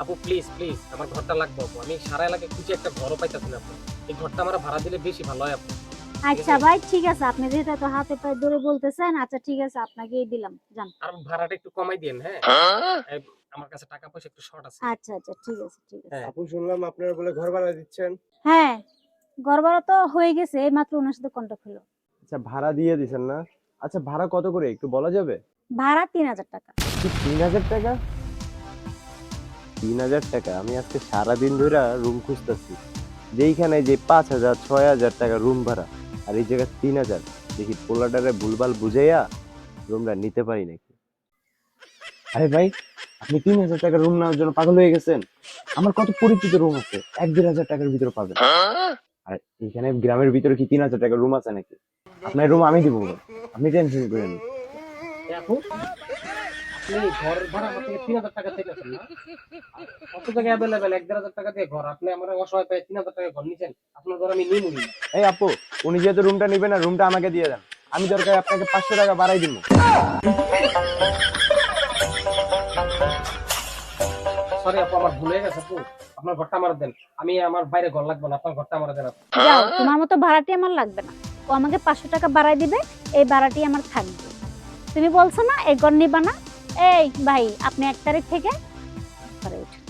আপু please please আমার ঘরটা লাগবে আপু, আমি সারা এলাকায় খুঁজে একটা ঘরও পাইতাছি না আপু। এই ঘরটা আমার ভাড়া দিলে বেশি ভালো হয় আপু। ঠিক আচ্ছা আছে, ভাই, ঠিক আছে, আপনি যেহেতু এত হাতে পায়ে ধরে বলতেছেন, আচ্ছা ঠিক আছে, আপনাকেই দিলাম, যান। আর ভাড়াটা একটু কমাই দিয়েন, হ্যাঁ? এই, আমার কাছে টাকা পয়সা একটু শর্ট আছে। আচ্ছা আচ্ছা, ঠিক আছে ঠিক আছে। হ্যাঁ। আপু শুনলাম আপনারা বলে ঘর ভাড়া দিচ্ছেন। হ্যাঁ, ঘর ভাড়া তো হয়ে গেছে, এই মাত্র ওনার সাথে কন্টাক্ট হলো। আচ্ছা ভাড়া দিয়ে দিছেন না? আচ্ছা ভাড়া কত করে একটু বলা যাবে? ভাড়া ৩,০০০ টাকা। কি ৩,০০০ টাকা? ৩,০০০ টাকা? আমি আজকে সারাদিন ধরে রুম খুঁজতেছি, যেইখানে যে ৫,০০০ ৬,০০০ টাকা রুম ভাড়া, আর এই জায়গায় ৩,০০০। দেখি পোলাটারে ভুলভাল বুঝাইয়া রুমটা নিতে পারি নাকি। আরে ভাই, আপনি ৩,০০০ টাকা রুম নেওয়ার জন্য পাগল হয়ে গেছেন? আমার কত পরিচিত রুম আছে, ১-১,৫০০ টাকার ভিতরে পাবেন। আর এখানে গ্রামের ভিতরে কি ৩,০০০ টাকার রুম আছে নাকি? আপনার রুম আমি দিব ভাই, আপনি টেনশন করেন না। এ আপু, আপনি ঘর ভাড়া আমার থেকে ৩,০০০ টাকা চাইতেছেন না? কত জায়গায় অ্যাভেলেবেল ১-১,৫০০ টাকা দিয়ে ঘর, আপনি আমার অসহায় পায় ৩,০০০ টাকা ঘর নিছেন, আপনার ঘর আমি নিমুই না। এই আপু, উনি যেহেতু রুমটা নিবে না, রুমটা আমাকে দিয়ে দেন। আমি দরকার আপনাকে ৫০০ টাকা বাড়াই দিব। সরি আপু, আমার ভুল হয়ে গেছে আপু, আপনার ঘরটা আমার দেন। আমি আমার বাইরে ঘর লাগবে না, আপনার ঘরটা আমার দেন আপু। যাও, তোমার মতো ভাড়াটি আমার লাগবে না। ও আমাকে ৫০০ টাকা বাড়াই দিবে, এই ভাড়াটি আমার থাকবে। তুমি বলছো না এই ঘর নিবা না? এই ভাই, আপনি ১ তারিখ থেকে ঘরে উঠেন।